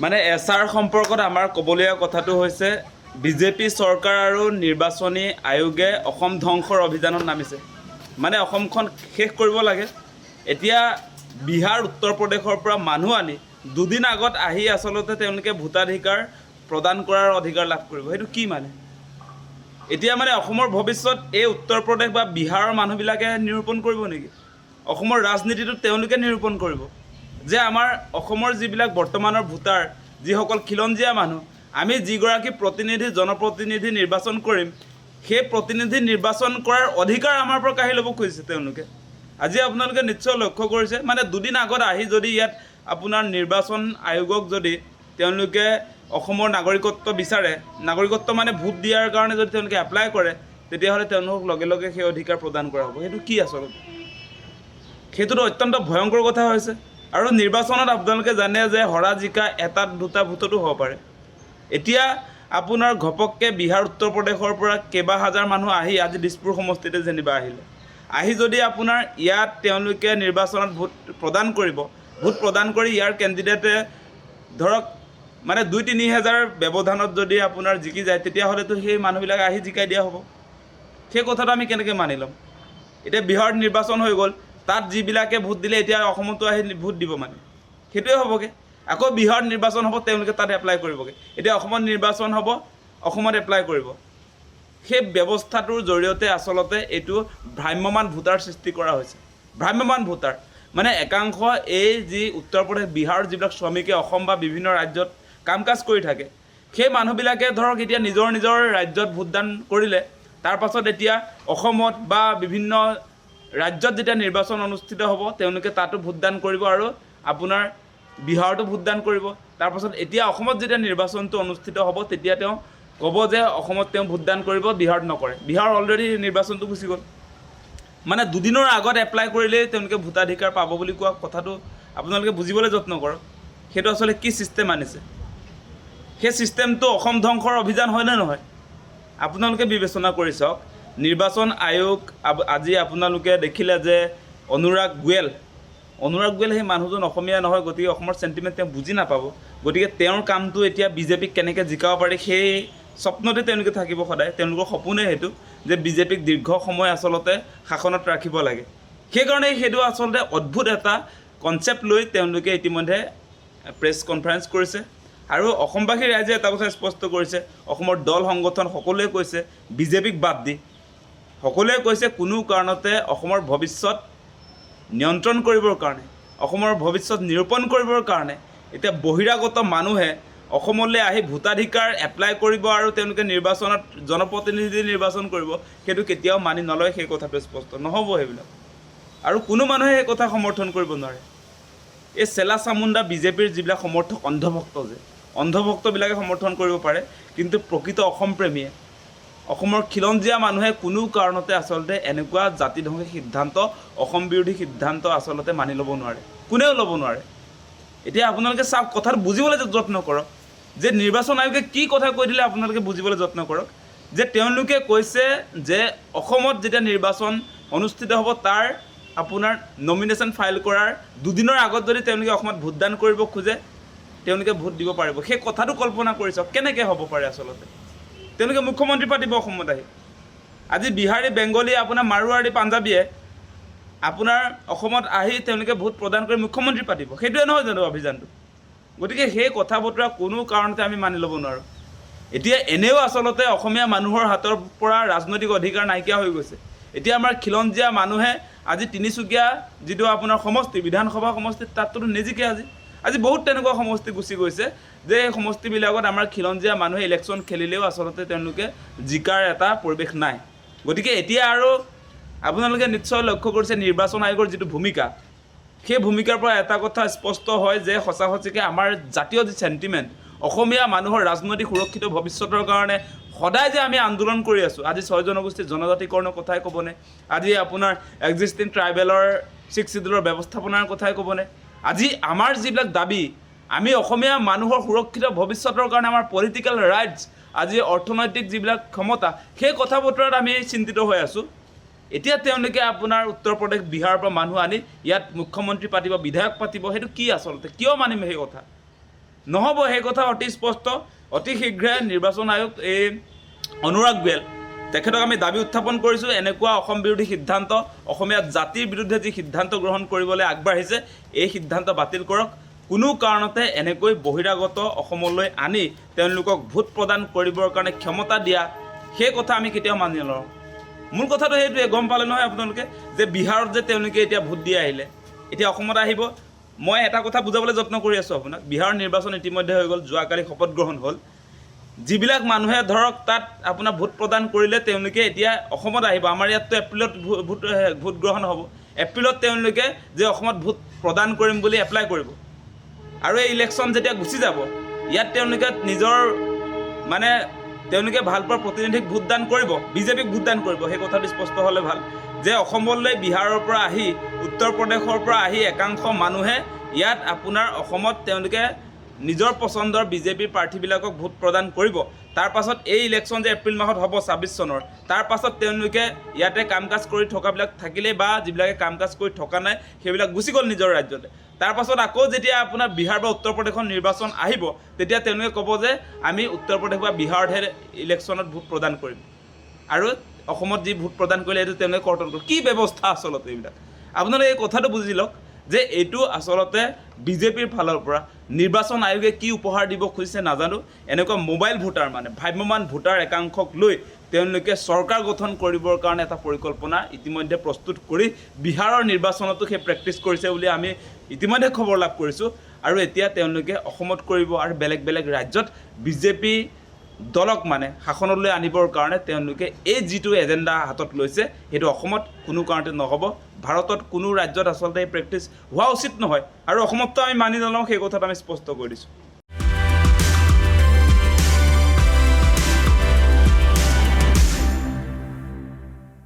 মানে এছাৰ সম্পৰ্কত আমাৰ ক'বলগীয়া কথাটো হৈছে বিজেপি চৰকাৰ আৰু নিৰ্বাচনী আয়োগে অসম ধ্বংসৰ অভিযানত নামিছে। মানে অসমখন শেষ কৰিব লাগে। এতিয়া বিহাৰ উত্তৰ প্ৰদেশৰ পৰা মানুহ আনি দুদিন আগত আহি আচলতে তেওঁলোকে ভোটাধিকাৰ প্ৰদান কৰাৰ অধিকাৰ লাভ কৰিব। সেইটো কি মানে? এতিয়া মানে অসমৰ ভৱিষ্যত এই উত্তৰ প্ৰদেশ বা বিহাৰৰ মানুহবিলাকে নিৰূপণ কৰিব নেকি? অসমৰ ৰাজনীতিটো তেওঁলোকে নিৰূপণ কৰিব যে আমাৰ অসমৰ যিবিলাক বৰ্তমানৰ ভোটাৰ, যিসকল খিলঞ্জীয়া মানুহ, আমি যিগৰাকী প্ৰতিনিধি জনপ্ৰতিনিধি নিৰ্বাচন কৰিম, সেই প্ৰতিনিধি নিৰ্বাচন কৰাৰ অধিকাৰ আমাৰ পৰা কাঢ়ি ল'ব খুজিছে তেওঁলোকে। আজি আপোনালোকে নিশ্চয় লক্ষ্য কৰিছে, মানে দুদিন আগত আহি যদি ইয়াত আপোনাৰ নিৰ্বাচন আয়োগক যদি তেওঁলোকে অসমৰ নাগৰিকত্ব বিচাৰে, নাগৰিকত্ব মানে ভোট দিয়াৰ কাৰণে যদি তেওঁলোকে এপ্লাই কৰে, তেতিয়াহ'লে তেওঁলোকক লগে লগে সেই অধিকাৰ প্ৰদান কৰা হ'ব। সেইটো কি আচলতে? সেইটোতো অত্যন্ত ভয়ংকৰ কথা হৈছে। আৰু নিৰ্বাচনত আপোনালোকে জানে যে হৰা জিকা এটা দুটা ভোটতো হ'ব পাৰে। এতিয়া আপোনাৰ ঘপককৈ বিহাৰ উত্তৰ প্ৰদেশৰ পৰা কেইবা হাজাৰ মানুহ আহি আজি দিছপুৰ সমষ্টিতে যেনিবা আহিলে, আহি যদি আপোনাৰ ইয়াত তেওঁলোকে নিৰ্বাচনত ভোট প্ৰদান কৰিব, ভোট প্ৰদান কৰি ইয়াৰ কেণ্ডিডেটে ধৰক মানে 2-3 হাজাৰ ব্যৱধানত যদি আপোনাৰ জিকি যায়, তেতিয়াহ'লেতো সেই মানুহবিলাক আহি জিকাই দিয়া হ'ব। সেই কথাটো আমি কেনেকৈ মানি ল'ম? এতিয়া বিহাৰত নিৰ্বাচন হৈ গ'ল, তাত যিবিলাকে ভোট দিলে এতিয়া অসমতো আহি ভোট দিব, মানে সেইটোৱে হ'বগৈ। আকৌ বিহাৰত নিৰ্বাচন হ'ব, তেওঁলোকে তাত এপ্লাই কৰিবগৈ। এতিয়া অসমত নিৰ্বাচন হ'ব, অসমত এপ্লাই কৰিব। সেই ব্যৱস্থাটোৰ জৰিয়তে আচলতে এইটো ভ্ৰাম্যমান ভোটাৰ সৃষ্টি কৰা হৈছে। ভ্ৰাম্যমান ভোটাৰ মানে একাংশ এই যি উত্তৰ প্ৰদেশ বিহাৰৰ যিবিলাক শ্ৰমিকে অসম বা বিভিন্ন ৰাজ্যত কাম কাজ কৰি থাকে, সেই মানুহবিলাকে ধৰক এতিয়া নিজৰ নিজৰ ৰাজ্যত ভোটদান কৰিলে, তাৰ পাছত এতিয়া অসমত বা বিভিন্ন ৰাজ্যত যেতিয়া নিৰ্বাচন অনুষ্ঠিত হ'ব, তেওঁলোকে তাতো ভোটদান কৰিব আৰু আপোনাৰ বিহাৰতো ভোটদান কৰিব। তাৰপাছত এতিয়া অসমত যেতিয়া নিৰ্বাচনটো অনুষ্ঠিত হ'ব, তেতিয়া তেওঁ ক'ব যে অসমত তেওঁ ভোটদান কৰিব, বিহাৰত নকৰে। বিহাৰ অলৰেডি নিৰ্বাচনটো গুচি গ'ল। মানে দুদিনৰ আগত এপ্লাই কৰিলেই তেওঁলোকে ভোটাধিকাৰ পাব বুলি কোৱা কথাটো আপোনালোকে বুজিবলৈ যত্ন কৰক। সেইটো আচলতে কি ছিষ্টেম আনিছে? সেই ছিষ্টেমটো অসম ধ্বংসৰ অভিযান হয়নে নহয়? আপোনালোকে বিবেচনা কৰি চাওক। নিৰ্বাচন আয়োগ আজি আপোনালোকে দেখিলে যে অনুৰাগ গোৱেল সেই মানুহজন অসমীয়া নহয়, গতিকে অসমৰ চেণ্টিমেণ্ট তেওঁ বুজি নাপাব। গতিকে তেওঁৰ কামটো এতিয়া বিজেপিক কেনেকৈ জিকাব পাৰি সেই স্বপ্নতে তেওঁলোকে থাকিব সদায়। তেওঁলোকৰ সপোনে সেইটো যে বিজেপিক দীৰ্ঘ সময় আচলতে শাসনত ৰাখিব লাগে। সেইকাৰণে সেইটো আচলতে অদ্ভুত এটা কনচেপ্ট লৈ তেওঁলোকে ইতিমধ্যে প্ৰেছ কনফাৰেঞ্চ কৰিছে। আৰু অসমবাসী ৰাইজে এটা কথা স্পষ্ট কৰিছে, অসমৰ দল সংগঠন সকলোৱে কৈছে, বিজেপিক বাদ দি সকলোৱে কৈছে কোনো কাৰণতে অসমৰ ভৱিষ্যত নিয়ন্ত্ৰণ কৰিবৰ কাৰণে, অসমৰ ভৱিষ্যত নিৰূপণ কৰিবৰ কাৰণে এতিয়া বহিৰাগত মানুহে অসমলৈ আহি ভোটাধিকাৰ এপ্লাই কৰিব আৰু তেওঁলোকে নিৰ্বাচনত জনপ্ৰতিনিধি নিৰ্বাচন কৰিব, সেইটো কেতিয়াও মানি নলয়। সেই কথাটো স্পষ্ট নহ'ব সেইবিলাক। আৰু কোনো মানুহে সেই কথা সমৰ্থন কৰিব নোৱাৰে। এই চেলা চামুণ্ডা বিজেপিৰ যিবিলাক সমৰ্থক অন্ধভক্তবিলাকে সমৰ্থন কৰিব পাৰে, কিন্তু প্ৰকৃত অসমপ্ৰেমীয়ে, অসমৰ খিলঞ্জীয়া মানুহে কোনো কাৰণতে আচলতে এনেকুৱা জাতিধ্বংসী সিদ্ধান্ত, অসম বিৰোধী সিদ্ধান্ত আচলতে মানি ল'ব নোৱাৰে, কোনেও ল'ব নোৱাৰে। এতিয়া আপোনালোকে চাওক, কথাটো বুজিবলৈ যত্ন কৰক যে নিৰ্বাচন আয়োগে কি কথা কৈ দিলে আপোনালোকে বুজিবলৈ যত্ন কৰক। যে তেওঁলোকে কৈছে যে অসমত যেতিয়া নিৰ্বাচন অনুষ্ঠিত হ'ব, তাৰ আপোনাৰ নমিনেশ্যন ফাইল কৰাৰ দুদিনৰ আগত যদি তেওঁলোকে অসমত ভোটদান কৰিব খোজে, তেওঁলোকে ভোট দিব পাৰিব। সেই কথাটো কল্পনা কৰি চাওক কেনেকৈ হ'ব পাৰে আচলতে। তেওঁলোকে মুখ্যমন্ত্ৰী পাতিব অসমত আহি। আজি বিহাৰী, বেংগলী, আপোনাৰ মাৰোৱাৰী, পাঞ্জাৱীয়ে আপোনাৰ অসমত আহি তেওঁলোকে ভোট প্ৰদান কৰি মুখ্যমন্ত্ৰী পাতিব। সেইটোৱে নহয় জানো অভিযানটো? গতিকে সেই কথা বতৰা কোনো কাৰণতে আমি মানি ল'ব নোৱাৰোঁ। এতিয়া এনেও আচলতে অসমীয়া মানুহৰ হাতৰ পৰা ৰাজনৈতিক অধিকাৰ নাইকিয়া হৈ গৈছে। এতিয়া আমাৰ খিলঞ্জীয়া মানুহে আজি তিনিচুকীয়া যিটো আপোনাৰ সমষ্টি, বিধানসভা সমষ্টিত, তাততো নিজিকে। আজি বহুত তেনেকুৱা সমষ্টি গুচি গৈছে যে এই সমষ্টিবিলাকত আমাৰ খিলঞ্জীয়া মানুহে ইলেকশ্যন খেলিলেও আচলতে তেওঁলোকে জিকাৰ এটা পৰিৱেশ নাই। গতিকে এতিয়া আৰু আপোনালোকে নিশ্চয় লক্ষ্য কৰিছে নিৰ্বাচন আয়োগৰ যিটো ভূমিকা, সেই ভূমিকাৰ পৰা এটা কথা স্পষ্ট হয় যে সঁচা সঁচিকৈ আমাৰ জাতীয় যি চেণ্টিমেণ্ট, অসমীয়া মানুহৰ ৰাজনৈতিক সুৰক্ষিত ভৱিষ্যতৰ কাৰণে সদায় যে আমি আন্দোলন কৰি আছোঁ। আজি 6 জনগোষ্ঠীৰ জনজাতিকৰণৰ কথাই ক'বনে? আজি আপোনাৰ এক্সিষ্টিং ট্ৰাইবেলৰ 6 শিডিউলৰ ব্যৱস্থাপনাৰ কথাই ক'বনে? আজি আমাৰ যিবিলাক দাবী, আমি অসমীয়া মানুহৰ সুৰক্ষিত ভৱিষ্যতৰ কাৰণে আমাৰ পলিটিকেল ৰাইটছ, আজি অৰ্থনৈতিক যিবিলাক ক্ষমতা, সেই কথা বতৰাত আমি চিন্তিত হৈ আছোঁ। এতিয়া তেওঁলোকে আপোনাৰ উত্তৰ প্ৰদেশ, বিহাৰৰ পৰা মানুহ আনি ইয়াত মুখ্যমন্ত্ৰী পাতিব, বিধায়ক পাতিব। সেইটো কি আচলতে? কিয় মানিম সেই কথা? নহ'ব সেই কথা অতি স্পষ্ট। অতি শীঘ্ৰে নিৰ্বাচন আয়োগ এই অনুৰাগ গোৱেল তেখেতক আমি দাবী উত্থাপন কৰিছোঁ, এনেকুৱা অসম বিৰোধী সিদ্ধান্ত, অসমীয়া জাতিৰ বিৰুদ্ধে যি সিদ্ধান্ত গ্ৰহণ কৰিবলৈ আগবাঢ়িছে এই সিদ্ধান্ত বাতিল কৰক। কোনো কাৰণতে এনেকৈ বহিৰাগত অসমলৈ আনি তেওঁলোকক ভোট প্ৰদান কৰিবৰ কাৰণে ক্ষমতা দিয়া সেই কথা আমি কেতিয়াও মানি নলওঁ। মূল কথাটো সেইটোৱে, গম পালে নহয় আপোনালোকে যে বিহাৰত যে তেওঁলোকে এতিয়া ভোট দি আহিলে, এতিয়া অসমত আহিব। মই এটা কথা বুজাবলৈ যত্ন কৰি আছোঁ আপোনাক, বিহাৰৰ নিৰ্বাচন ইতিমধ্যে হৈ গ'ল, যোৱাকালি শপত গ্ৰহণ হ'ল। যিবিলাক মানুহে ধৰক তাত আপোনাৰ ভোট প্ৰদান কৰিলে তেওঁলোকে এতিয়া অসমত আহিব। আমাৰ ইয়াততো এপ্ৰিলত ভোট গ্ৰহণ হ'ব। এপ্ৰিলত তেওঁলোকে যে অসমত ভোট প্ৰদান কৰিম বুলি এপ্লাই কৰিব আৰু এই ইলেকশ্যন যেতিয়া গুচি যাব, ইয়াত তেওঁলোকে নিজৰ মানে তেওঁলোকে ভালপোৱা প্ৰতিনিধিক ভোটদান কৰিব, বিজেপিক ভোটদান কৰিব। সেই কথাটো স্পষ্ট হ'লে ভাল যে অসমলৈ বিহাৰৰ পৰা আহি, উত্তৰ প্ৰদেশৰ পৰা আহি একাংশ মানুহে ইয়াত আপোনাৰ অসমত তেওঁলোকে নিজৰ পচন্দৰ বিজেপিৰ প্ৰাৰ্থীবিলাকক ভোট প্ৰদান কৰিব। তাৰ পাছত এই ইলেকশ্যন যে এপ্ৰিল মাহত হ'ব ২৬ চনৰ, তাৰ পাছত তেওঁলোকে ইয়াতে কাম কাজ কৰি থকাবিলাক থাকিলে বা যিবিলাকে কাম কাজ কৰি থকা নাই সেইবিলাক গুচি গ'ল নিজৰ ৰাজ্যলৈ। তাৰ পাছত আকৌ যেতিয়া আপোনাৰ বিহাৰ বা উত্তৰ প্ৰদেশৰ নিৰ্বাচন আহিব, তেতিয়া তেওঁলোকে ক'ব যে আমি উত্তৰ প্ৰদেশ বা বিহাৰতহে ইলেকশ্যনত ভোট প্ৰদান কৰিম আৰু অসমত যি ভোট প্ৰদান কৰিলে এইটো তেওঁলোকে কৰ্তন কৰিব। কি ব্যৱস্থা আচলতে এইবিলাক? আপোনালোকে এই কথাটো বুজি লওক যে এইটো আচলতে বিজেপিৰ ফালৰ পৰা নিৰ্বাচন আয়োগে কি উপহাৰ দিব খুজিছে নাজানো। এনেকুৱা মোবাইল ভোটাৰ মানে ভ্ৰাম্যমান ভোটাৰ একাংশক লৈ তেওঁলোকে চৰকাৰ গঠন কৰিবৰ কাৰণে এটা পৰিকল্পনা ইতিমধ্যে প্ৰস্তুত কৰি বিহাৰৰ নিৰ্বাচনতো সেই প্ৰেক্টিছ কৰিছে বুলি আমি ইতিমধ্যে খবৰ লাভ কৰিছোঁ। আৰু এতিয়া তেওঁলোকে অসমত কৰিব আৰু বেলেগ বেলেগ ৰাজ্যত বিজেপি দলক মানে শাসনলৈ আনিবৰ কাৰণে তেওঁলোকে এই যিটো এজেণ্ডা হাতত লৈছে সেইটো অসমত কোনো কাৰণতে নহ'ব। ভাৰতত কোনো ৰাজ্যত আচলতে এই প্ৰেক্টিছ হোৱা উচিত নহয় আৰু অসমততো আমি মানি নলওঁ, সেই কথাটো আমি স্পষ্ট কৰি দিছোঁ।